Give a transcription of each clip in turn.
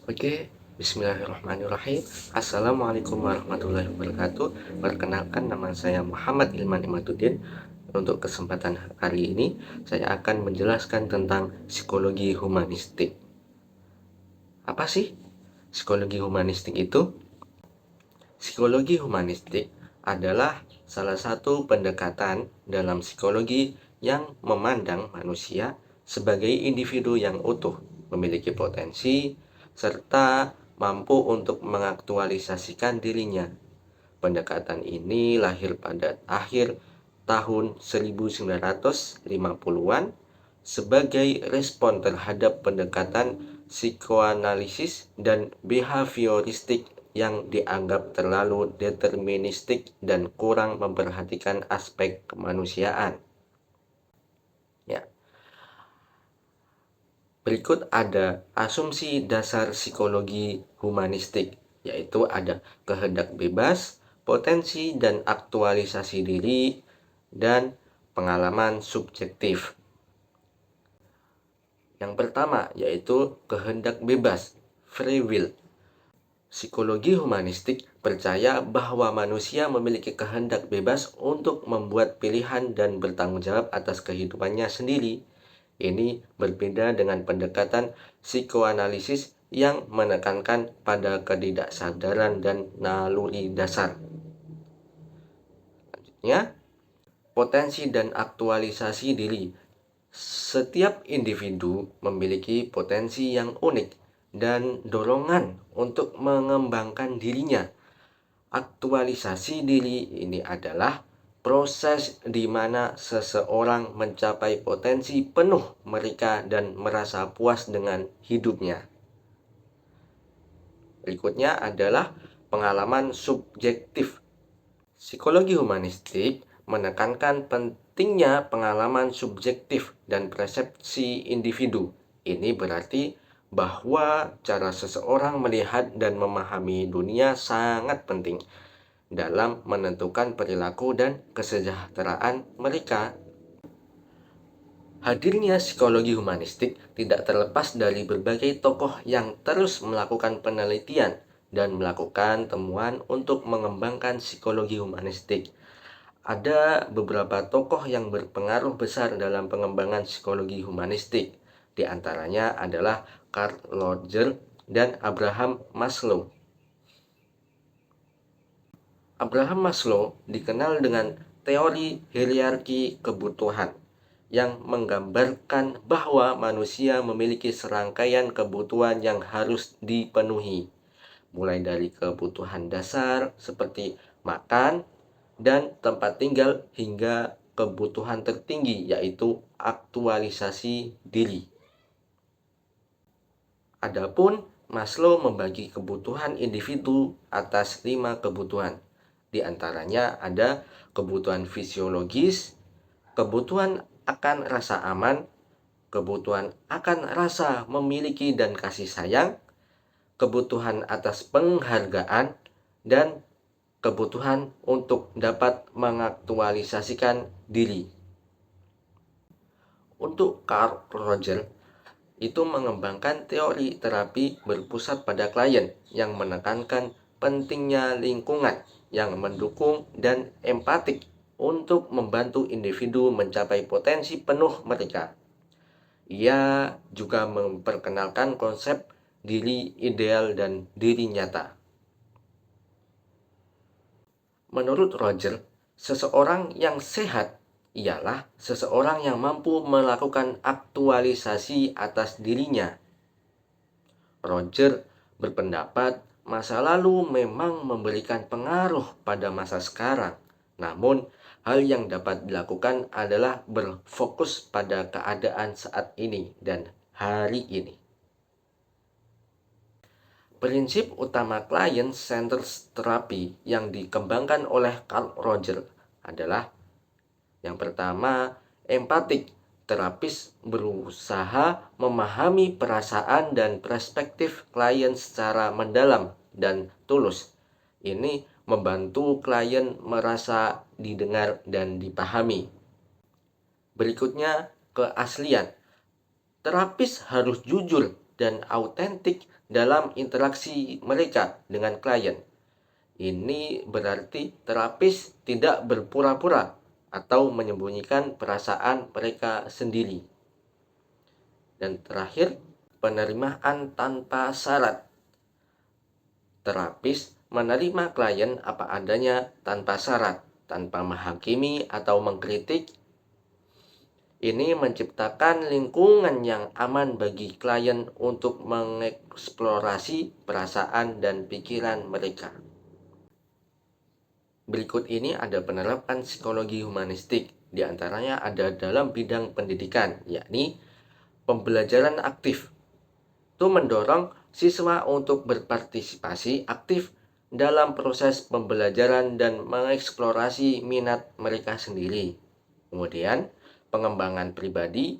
Oke, bismillahirrahmanirrahim. Assalamualaikum warahmatullahi wabarakatuh. Perkenalkan, nama saya Muhammad Ilman Imaduddin. Untuk kesempatan kali ini, saya akan menjelaskan tentang psikologi humanistik. Apa sih psikologi humanistik itu? Psikologi humanistik adalah salah satu pendekatan dalam psikologi yang memandang manusia sebagai individu yang utuh, memiliki potensi, serta mampu untuk mengaktualisasikan dirinya. Pendekatan ini lahir pada akhir tahun 1950-an sebagai respon terhadap pendekatan psikoanalisis dan behavioristik yang dianggap terlalu deterministik dan kurang memperhatikan aspek kemanusiaan. Ya, berikut ada asumsi dasar psikologi humanistik, yaitu ada kehendak bebas, potensi dan aktualisasi diri, dan pengalaman subjektif. Yang pertama yaitu kehendak bebas, free will. Psikologi humanistik percaya bahwa manusia memiliki kehendak bebas untuk membuat pilihan dan bertanggung jawab atas kehidupannya sendiri. Ini berbeda dengan pendekatan psikoanalisis yang menekankan pada ketidaksadaran dan naluri dasar. Selanjutnya, potensi dan aktualisasi diri. Setiap individu memiliki potensi yang unik dan dorongan untuk mengembangkan dirinya. Aktualisasi diri ini adalah proses di mana seseorang mencapai potensi penuh mereka dan merasa puas dengan hidupnya. Berikutnya adalah pengalaman subjektif. Psikologi humanistik menekankan pentingnya pengalaman subjektif dan persepsi individu. Ini berarti bahwa cara seseorang melihat dan memahami dunia sangat penting dalam menentukan perilaku dan kesejahteraan mereka. Hadirnya psikologi humanistik tidak terlepas dari berbagai tokoh yang terus melakukan penelitian dan melakukan temuan untuk mengembangkan psikologi humanistik. Ada beberapa tokoh yang berpengaruh besar dalam pengembangan psikologi humanistik. Di antaranya adalah Carl Rogers dan Abraham Maslow. Abraham Maslow dikenal dengan teori hierarki kebutuhan yang menggambarkan bahwa manusia memiliki serangkaian kebutuhan yang harus dipenuhi, mulai dari kebutuhan dasar seperti makan dan tempat tinggal hingga kebutuhan tertinggi yaitu aktualisasi diri. Adapun Maslow membagi kebutuhan individu atas 5 kebutuhan. Di antaranya ada kebutuhan fisiologis, kebutuhan akan rasa aman, kebutuhan akan rasa memiliki dan kasih sayang, kebutuhan atas penghargaan, dan kebutuhan untuk dapat mengaktualisasikan diri. Untuk Carl Rogers itu mengembangkan teori terapi berpusat pada klien yang menekankan pentingnya lingkungan yang mendukung dan empatik untuk membantu individu mencapai potensi penuh mereka. Ia juga memperkenalkan konsep diri ideal dan diri nyata. Menurut Roger, seseorang yang sehat ialah seseorang yang mampu melakukan aktualisasi atas dirinya. Roger berpendapat masa lalu memang memberikan pengaruh pada masa sekarang. Namun, hal yang dapat dilakukan adalah berfokus pada keadaan saat ini dan hari ini. Prinsip utama client-centered therapy yang dikembangkan oleh Carl Rogers adalah yang pertama, empatik. Terapis berusaha memahami perasaan dan perspektif klien secara mendalam dan tulus. Ini membantu klien merasa didengar dan dipahami. Berikutnya, keaslian. Terapis harus jujur dan autentik dalam interaksi mereka dengan klien. Ini berarti terapis tidak berpura-pura atau menyembunyikan perasaan mereka sendiri. Dan terakhir, penerimaan tanpa syarat. Terapis menerima klien apa adanya tanpa syarat, tanpa menghakimi atau mengkritik. Ini menciptakan lingkungan yang aman bagi klien untuk mengeksplorasi perasaan dan pikiran mereka. Berikut ini ada penerapan psikologi humanistik, di antaranya ada dalam bidang pendidikan, yakni pembelajaran aktif. Itu mendorong siswa untuk berpartisipasi aktif dalam proses pembelajaran dan mengeksplorasi minat mereka sendiri. Kemudian, pengembangan pribadi,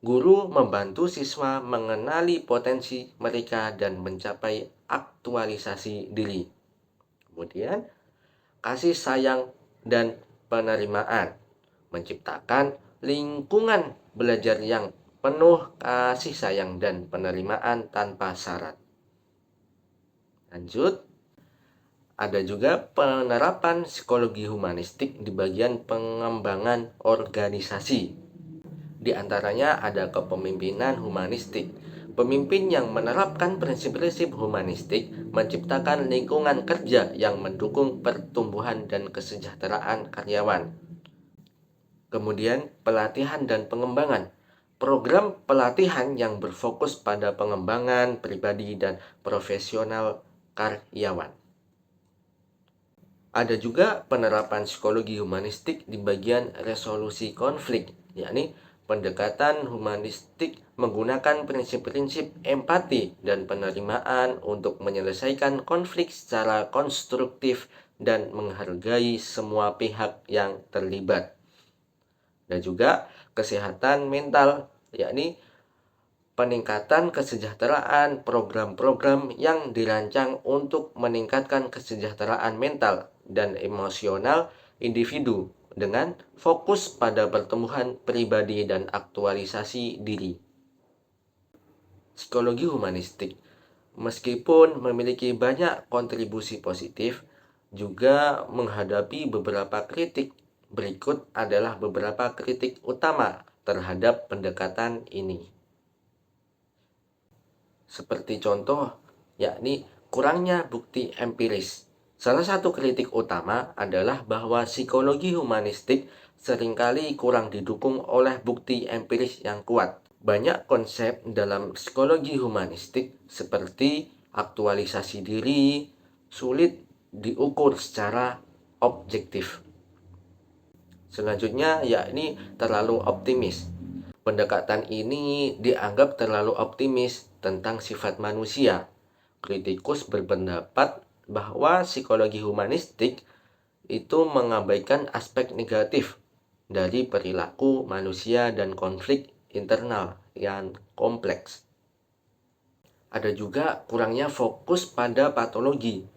guru membantu siswa mengenali potensi mereka dan mencapai aktualisasi diri. Kemudian, kasih sayang dan penerimaan, menciptakan lingkungan belajar yang penuh kasih sayang dan penerimaan tanpa syarat. Lanjut, ada juga penerapan psikologi humanistik di bagian pengembangan organisasi. Di antaranya ada kepemimpinan humanistik. Pemimpin yang menerapkan prinsip-prinsip humanistik menciptakan lingkungan kerja yang mendukung pertumbuhan dan kesejahteraan karyawan. Kemudian, pelatihan dan pengembangan. Program pelatihan yang berfokus pada pengembangan pribadi dan profesional karyawan. Ada juga penerapan psikologi humanistik di bagian resolusi konflik, yakni pendekatan humanistik menggunakan prinsip-prinsip empati dan penerimaan untuk menyelesaikan konflik secara konstruktif dan menghargai semua pihak yang terlibat. Dan juga kesehatan mental, yakni peningkatan kesejahteraan, program-program yang dirancang untuk meningkatkan kesejahteraan mental dan emosional individu dengan fokus pada pertumbuhan pribadi dan aktualisasi diri. Psikologi humanistik, meskipun memiliki banyak kontribusi positif, juga menghadapi beberapa kritik. Berikut adalah beberapa kritik utama terhadap pendekatan ini. Seperti contoh, yakni kurangnya bukti empiris. Salah satu kritik utama adalah bahwa psikologi humanistik seringkali kurang didukung oleh bukti empiris yang kuat. Banyak konsep dalam psikologi humanistik seperti aktualisasi diri sulit diukur secara objektif. Selanjutnya, yakni terlalu optimis. Pendekatan ini dianggap terlalu optimis tentang sifat manusia. Kritikus berpendapat bahwa psikologi humanistik itu mengabaikan aspek negatif dari perilaku manusia dan konflik internal yang kompleks. Ada juga kurangnya fokus pada patologi.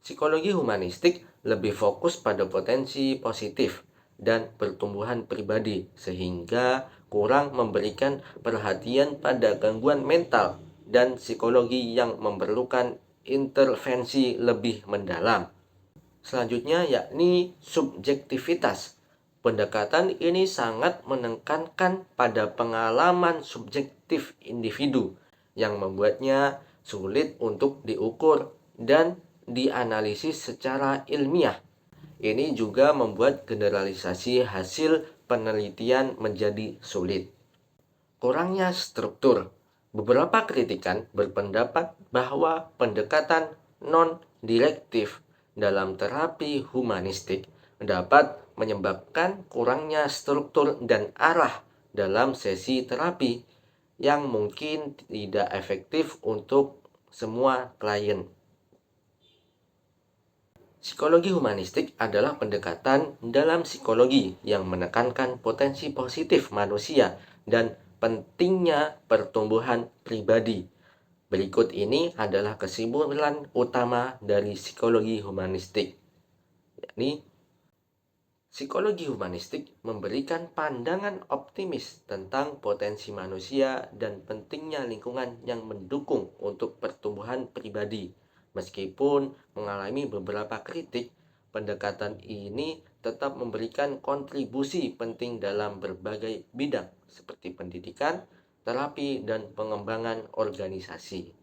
Psikologi humanistik lebih fokus pada potensi positif dan pertumbuhan pribadi, sehingga kurang memberikan perhatian pada gangguan mental dan psikologi yang memerlukan intervensi lebih mendalam. Selanjutnya yakni subjektivitas. Pendekatan ini sangat menekankan pada pengalaman subjektif individu yang membuatnya sulit untuk diukur dan dianalisis secara ilmiah. Ini juga membuat generalisasi hasil penelitian menjadi sulit. Kurangnya struktur. Beberapa kritikan berpendapat bahwa pendekatan non-direktif dalam terapi humanistik dapat menyebabkan kurangnya struktur dan arah dalam sesi terapi yang mungkin tidak efektif untuk semua klien. Psikologi humanistik adalah pendekatan dalam psikologi yang menekankan potensi positif manusia dan pentingnya pertumbuhan pribadi. Berikut ini adalah kesimpulan utama dari psikologi humanistik, yakni Psikologi humanistik memberikan pandangan optimis tentang potensi manusia dan pentingnya lingkungan yang mendukung untuk pertumbuhan pribadi. Meskipun mengalami beberapa kritik, pendekatan ini tetap memberikan kontribusi penting dalam berbagai bidang seperti pendidikan, terapi, dan pengembangan organisasi.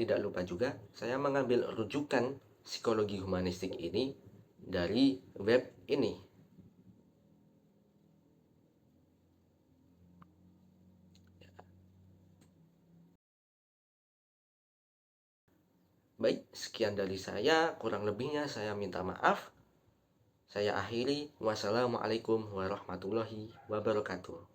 Tidak lupa juga, saya mengambil rujukan psikologi humanistik ini dari web ini. Baik, sekian dari saya. Kurang lebihnya saya minta maaf. Saya akhiri. Wassalamualaikum warahmatullahi wabarakatuh.